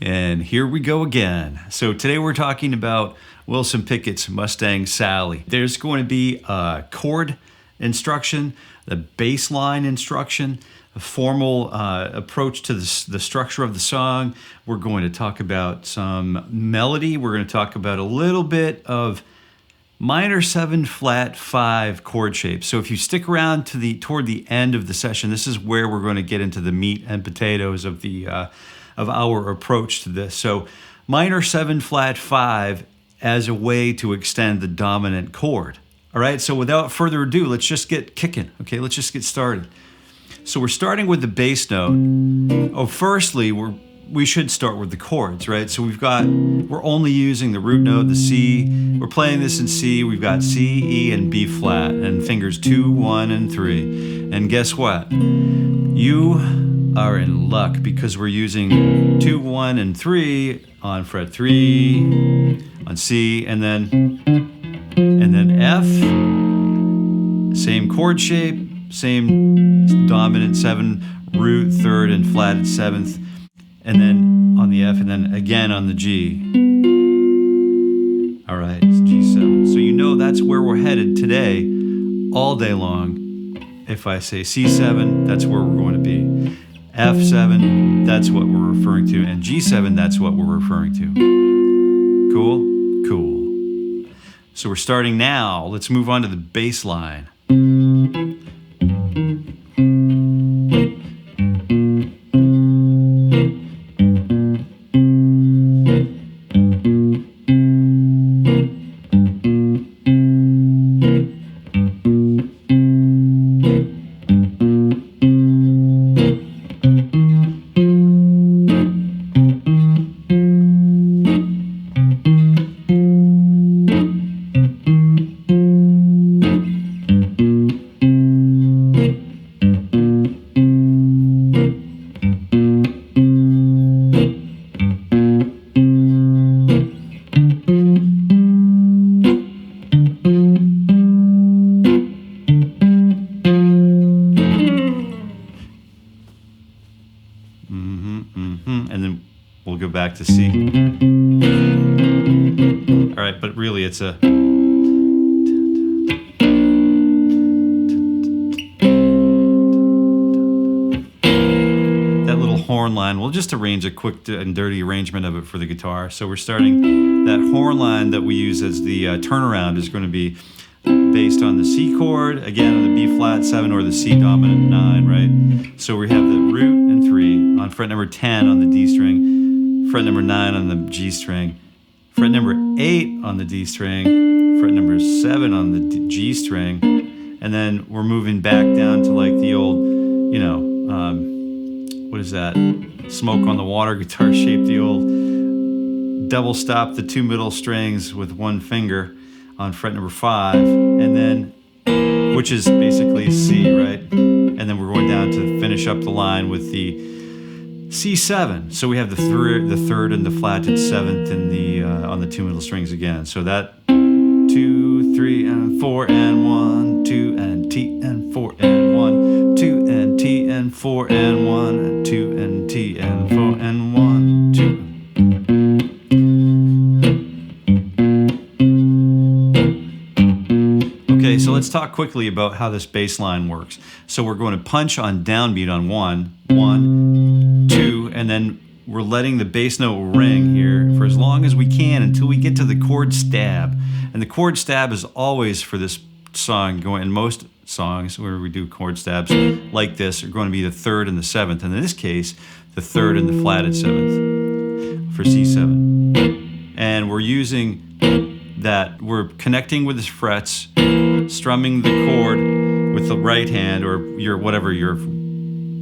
And here we go again. So today we're talking about Wilson Pickett's Mustang Sally. There's going to be a chord instruction, the bass line instruction, a formal approach to the structure of the song. We're going to talk about some melody. We're going to talk about a little bit of minor 7 flat 5 chord shapes. So if you stick around toward the end of the session, this is where we're going to get into the meat and potatoes of our approach to this. So minor 7 flat 5 as a way to extend the dominant chord. All right, so without further ado, let's just get kicking. Okay, let's just get started. So we're starting with the bass note. Oh, firstly, we should start with the chords, right? So we're only using the root note, the C. We're playing this in C. We've got C, E, and B flat, and fingers 2, 1, and 3. And guess what? You are in luck because we're using 2, 1, and 3 on fret 3, on C, and then F. Same chord shape, same dominant 7, root 3rd, and flat at 7th, and then on the F, and then again on the G. All right, it's G7. So you know that's where we're headed today, all day long. If I say C7, that's where we're going to be. F7, that's what we're referring to, and G7, that's what we're referring to. Cool? Cool. So we're starting now. Let's move on to the bass line. And then we'll go back to C. All right, but really it's a... That little horn line, we'll just arrange a quick and dirty arrangement of it for the guitar. So we're starting, that horn line that we use as the turnaround is going to be based on the C chord, again on the B flat 7 or the C dominant 9, right? So we have the root and 3 on fret number 10 on the D string, fret number 9 on the G string, fret number 8 on the D string, fret number 7 on the G string, and then we're moving back down to like the old, what is that? Smoke on the Water guitar shape, the old double stop the 2 middle strings with 1 finger on fret number 5, and then, which is basically C, right? And then we're going down to finish up the line with the C7. So we have the third and the flatted 7th in the on the 2 middle strings again. So that 2, 3, and 4, and 1, 2, and T, and 4, and 1, 2, and T, and 4, and 1, and 2, and T, and 4, and 1, 2. Okay, so let's talk quickly about how this bass line works. So we're going to punch on downbeat on 1, 1, 2, and then we're letting the bass note ring here for as long as we can until we get to the chord stab. And the chord stab is always for this song, going in most songs where we do chord stabs like this are going to be the 3rd and the 7th. And in this case, the 3rd and the flatted 7th for C7. And we're using that, we're connecting with the frets, strumming the chord with the right hand or whatever your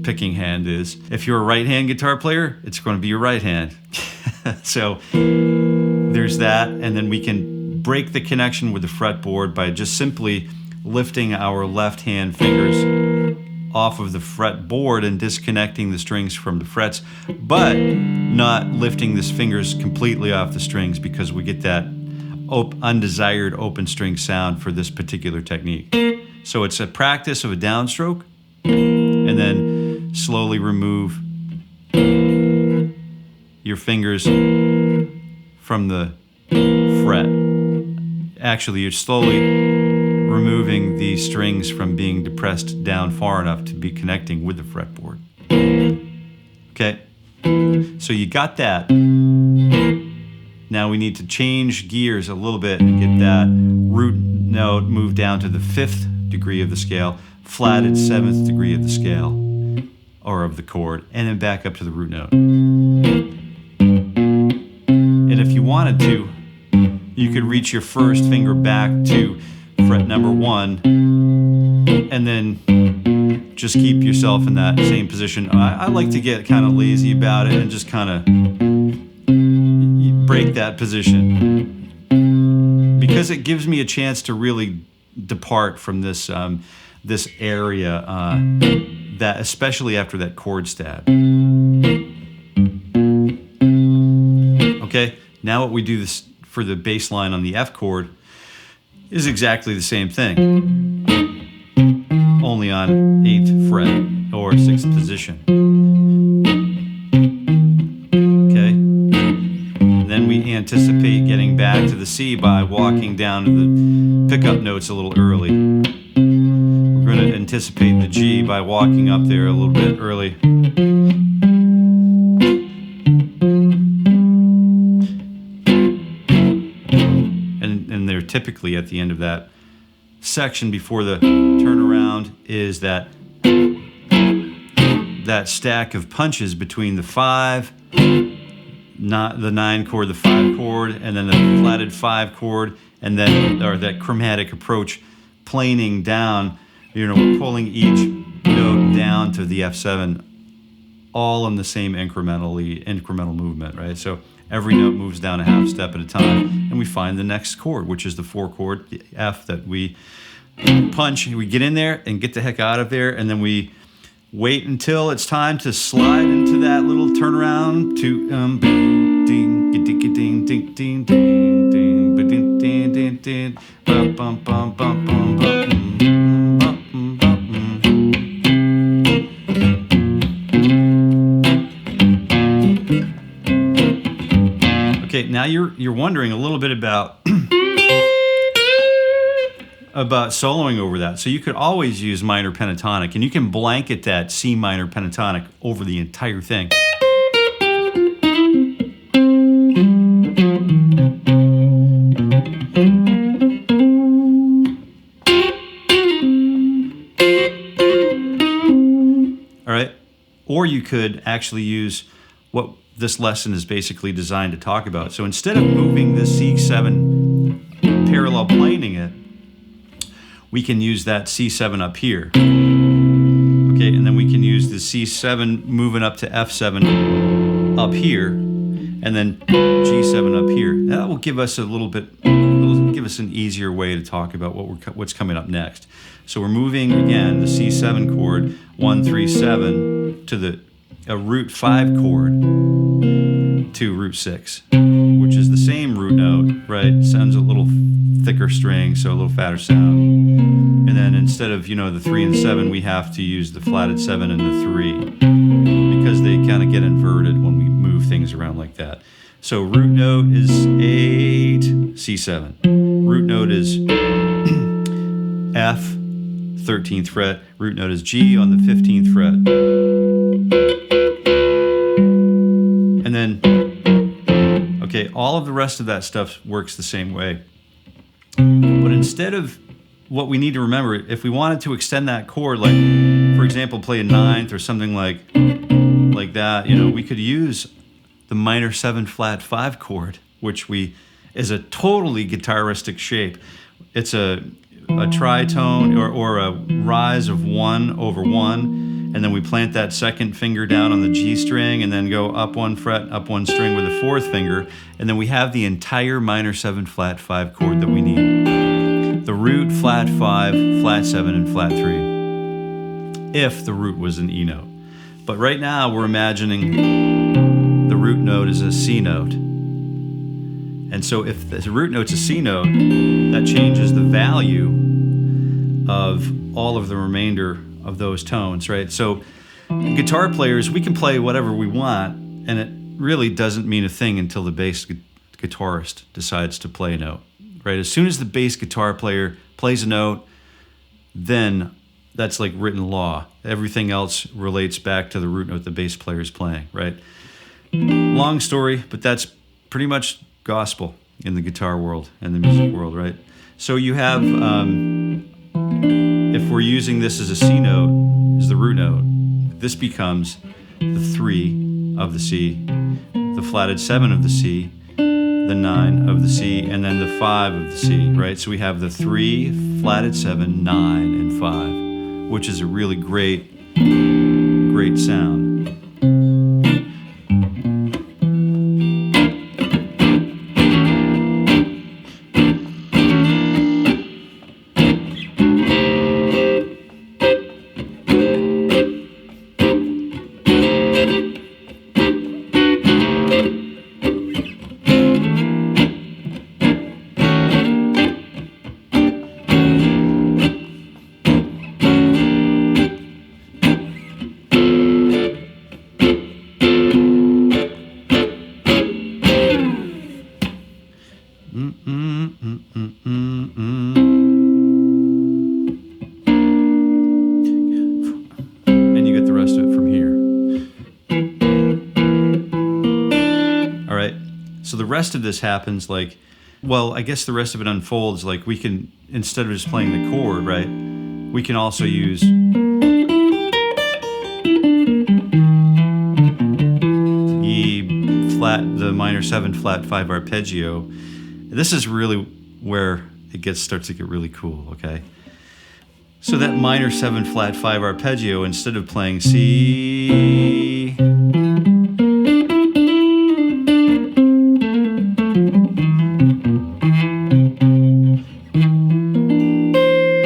picking hand is. If you're a right hand guitar player, it's going to be your right hand. So there's that, and then we can break the connection with the fretboard by just simply lifting our left hand fingers off of the fretboard and disconnecting the strings from the frets, but not lifting the fingers completely off the strings because we get that undesired open string sound for this particular technique. So it's a practice of a downstroke and then slowly remove your fingers from the fret. Actually, you're slowly removing the strings from being depressed down far enough to be connecting with the fretboard. Okay, so you got that. Now we need to change gears a little bit and get that root note moved down to the 5th degree of the scale, flatted 7th degree of the scale, or of the chord, and then back up to the root note. And if you wanted to, you could reach your first finger back to fret number 1, and then just keep yourself in that same position. I like to get kind of lazy about it and just kind of break that position, because it gives me a chance to really depart from this this area, that especially after that chord stab. Okay, now what we do this for the bass line on the F chord is exactly the same thing, only on 8th fret or 6th position. Okay, and then we anticipate getting back to the C by walking down to the pickup notes a little early. We're going to anticipate the G by walking up there a little bit early. And they're typically at the end of that section before the turnaround is that stack of punches between the 5, not the 9 chord, the 5 chord, and then the flatted 5 chord, and then or that chromatic approach, planing down. You know, we're pulling each note down to the F7, all in the same incremental movement, right? So every note moves down a half step at a time, and we find the next chord, which is the 4 chord, the F, that we punch. We get in there and get the heck out of there, and then we wait until it's time to slide into that little turnaround to ding ding ding ding ding ding ding ding ding ding ding ding bum bum bum bum bum bum. Okay, now you're wondering a little bit about soloing over that. So you could always use minor pentatonic, and you can blanket that C minor pentatonic over the entire thing. All right, or you could actually use what this lesson is basically designed to talk about. So instead of moving this C7, parallel planing it, we can use that C7 up here. Okay, and then we can use the C7 moving up to F7 up here, and then G7 up here. That will give us an easier way to talk about what's coming up next. So we're moving again the C7 chord, 1, 3, 7 to a root 5 chord to root 6, which is the same root note, right? Sounds a little thicker string, so a little fatter sound. And then instead of, the 3 and 7, we have to use the flatted 7 and the 3, because they kind of get inverted when we move things around like that. So root note is 8, C7. Root note is F, 13th fret. Root note is G on the 15th fret. And then, okay, all of the rest of that stuff works the same way. But instead of, what we need to remember, if we wanted to extend that chord, like, for example, play a 9th or something like that, we could use the minor 7 flat 5 chord, which is a totally guitaristic shape. It's a tritone or a rise of 1 over 1, and then we plant that second finger down on the G string and then go up 1 fret, up 1 string with the 4th finger, and then we have the entire minor 7 flat 5 chord that we need. The root, flat 5, flat 7, and flat 3, if the root was an E note. But right now we're imagining the root note is a C note. And so if the root note's a C note, that changes the value of all of the remainder of those tones, right? So guitar players, we can play whatever we want, and really doesn't mean a thing until the bass guitarist decides to play a note, right? As soon as the bass guitar player plays a note, then that's like written law. Everything else relates back to the root note the bass player is playing, right? Long story, but that's pretty much gospel in the guitar world and the music world, right? So you have, if we're using this as a C note, as the root note, this becomes the 3 of the C, the flatted 7 of the C, the 9 of the C, and then the 5 of the C, right? So we have the 3, flatted 7, 9, and 5, which is a really great sound. And you get the rest of it from here. All right. So the rest of this happens like, well, I guess the rest of it unfolds like we can, instead of just playing the chord, right, we can also use the minor 7 flat 5 arpeggio. This is really where it starts to get really cool, okay? So that minor 7 flat 5 arpeggio, instead of playing C,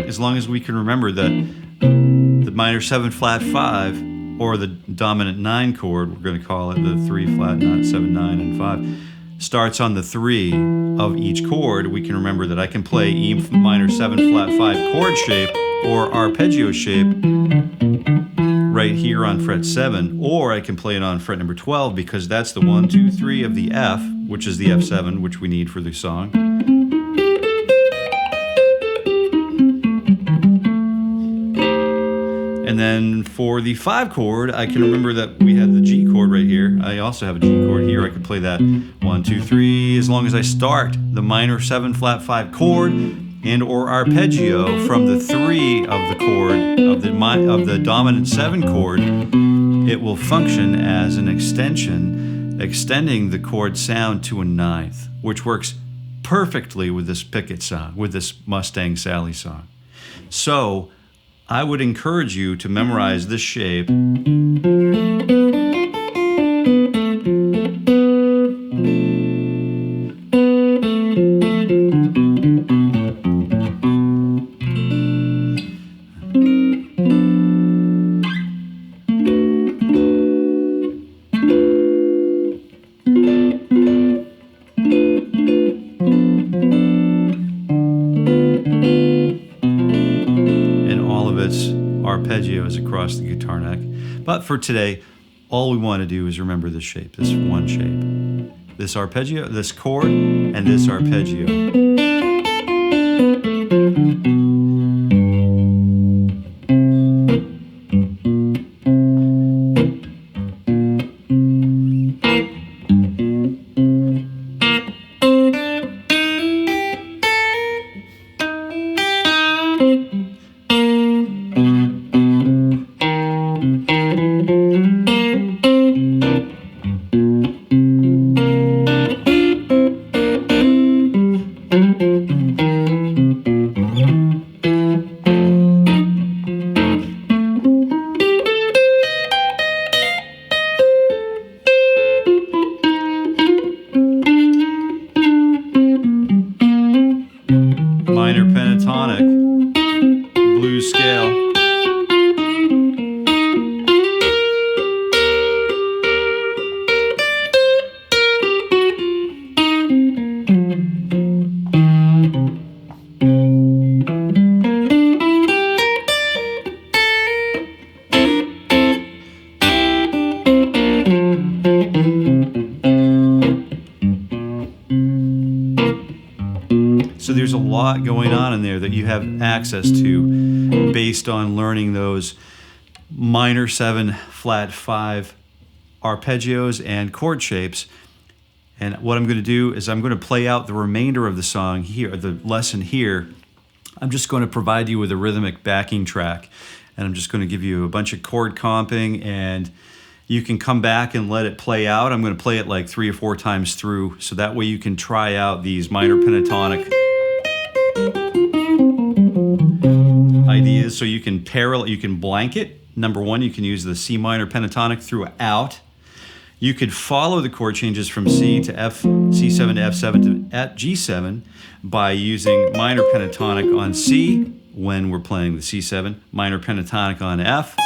as long as we can remember that the minor 7 flat 5, or the dominant 9 chord, we're going to call it the 3 flat 7, 9, and 5, starts on the 3 of each chord. We can remember that I can play E minor 7 flat 5 chord shape or arpeggio shape right here on fret 7, or I can play it on fret number 12 because that's the 1, 2, 3 of the F, which is the F7, which we need for the song. And then for the 5 chord, I can remember that we had the G chord right here. I also have a G chord here. I could play that 1, 2, 3, as long as I start the minor 7 flat 5 chord and or arpeggio from the 3 of the chord of the dominant 7 chord. It will function as an extension, extending the chord sound to a 9th, which works perfectly with this Pickett song, with this Mustang Sally song. So I would encourage you to memorize this shape. Arpeggios across the guitar neck. But for today, all we want to do is remember this shape, this one shape. This arpeggio, this chord, and this arpeggio. So there's a lot going on in there that you have access to based on learning those minor 7, flat 5 arpeggios and chord shapes. And what I'm going to do is I'm going to play out the remainder of the song here, the lesson here. I'm just going to provide you with a rhythmic backing track, and I'm just going to give you a bunch of chord comping, and you can come back and let it play out. I'm going to play it like 3 or 4 times through, so that way you can try out these minor pentatonic ideas. So you can you can blanket. Number 1, you can use the C minor pentatonic throughout. You could follow the chord changes from C to F, C7 to F7 to G7 by using minor pentatonic on C when we're playing the C7, minor pentatonic on F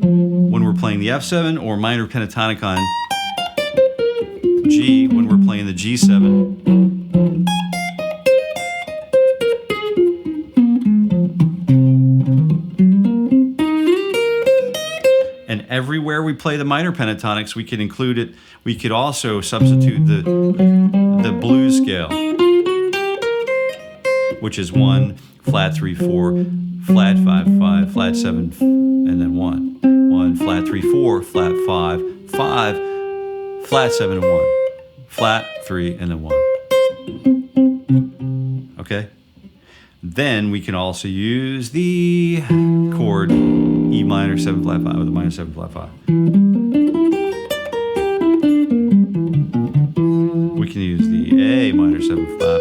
when we're playing the F7, or minor pentatonic on G when we're playing the G7. And everywhere we play the minor pentatonics, we could include it. We could also substitute the blues scale, which is 1, flat 3, 4, flat 5, 5, flat 7, and then 1. 1, flat 3, 4, flat 5, 5, flat 7, and 1. Flat 3, and then 1. Okay? Then we can also use the chord E minor 7 flat 5 with a minor 7 flat 5. We can use the A minor 7 flat,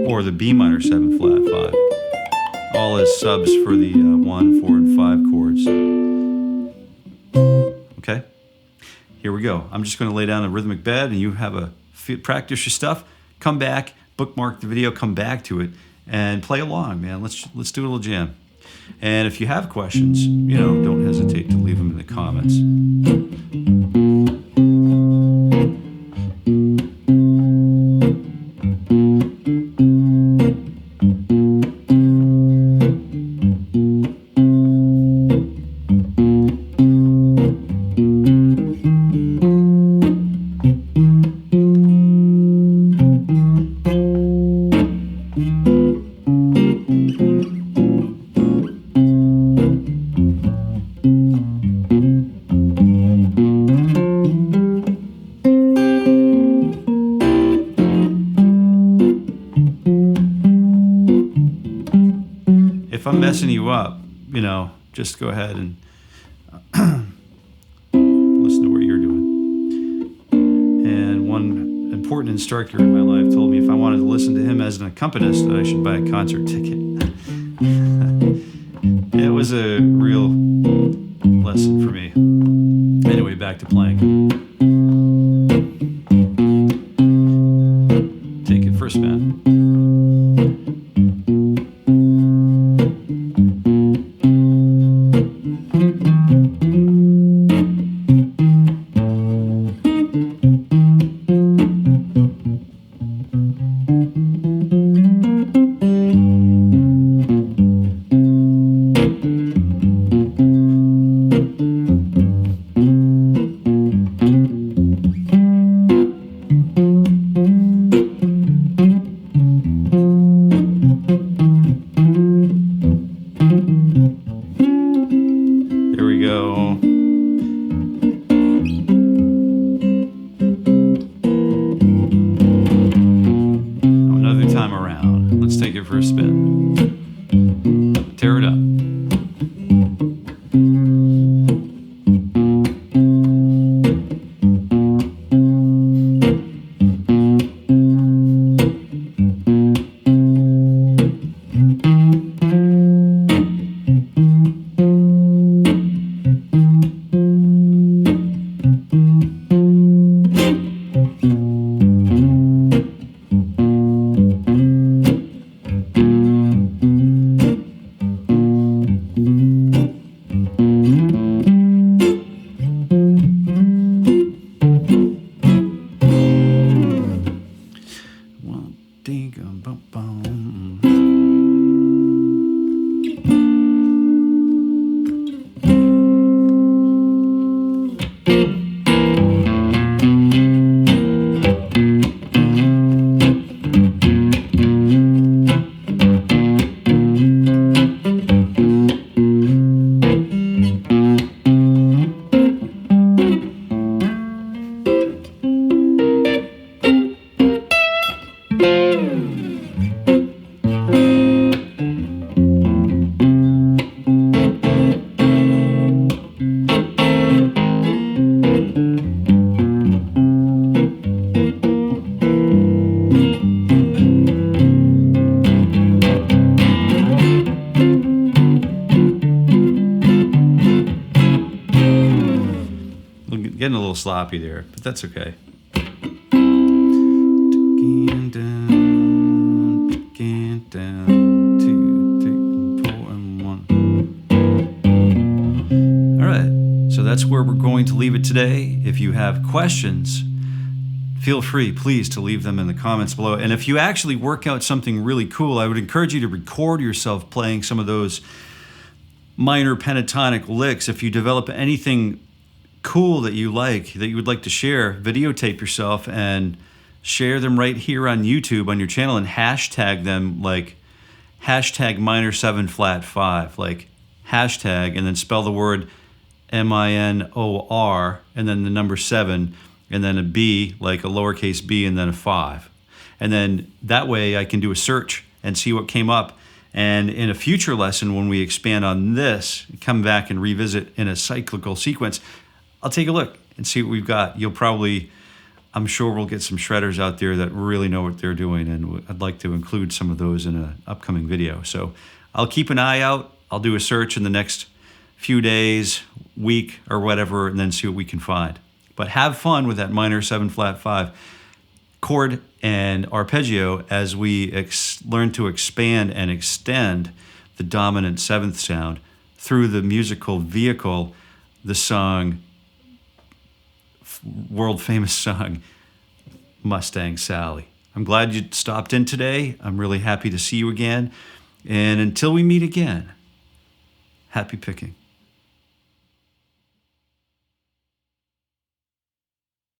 or the B minor 7 flat 5. All as subs for the 1, 4, and 5 chords. Okay? Here we go. I'm just going to lay down a rhythmic bed, and you have a practice your stuff. Come back, bookmark the video, come back to it, and play along, man. Let's do a little jam. And if you have questions, don't hesitate to leave them in the comments. If I'm messing you up, just go ahead and listen to what you're doing. And one important instructor in my life told me if I wanted to listen to him as an accompanist, that I should buy a concert ticket. It was a real lesson for me. Anyway, back to playing. Take it first, man. Here we go. Another time around. Let's take it for a spin. Tear it up. Getting a little sloppy there, but that's okay. Down, 2, 3, 4, and 1. All right, so that's where we're going to leave it today. If you have questions, feel free, please, to leave them in the comments below. And if you actually work out something really cool, I would encourage you to record yourself playing some of those minor pentatonic licks. If you develop anything cool that you like, that you would like to share, videotape yourself and share them right here on YouTube on your channel and hashtag them, like hashtag minor 7 flat 5, like hashtag, and then spell the word MINOR and then the number 7 and then a B, like a lowercase b, and then a 5. And then that way I can do a search and see what came up. And in a future lesson, when we expand on this, come back and revisit in a cyclical sequence, I'll take a look and see what we've got. You'll probably, I'm sure we'll get some shredders out there that really know what they're doing, and I'd like to include some of those in an upcoming video. So I'll keep an eye out. I'll do a search in the next few days, week, or whatever, and then see what we can find. But have fun with that minor 7 flat 5 chord and arpeggio as we learn to expand and extend the dominant 7th sound through the musical vehicle, the song, world famous song, Mustang Sally. I'm glad you stopped in today. I'm really happy to see you again. And until we meet again, happy picking.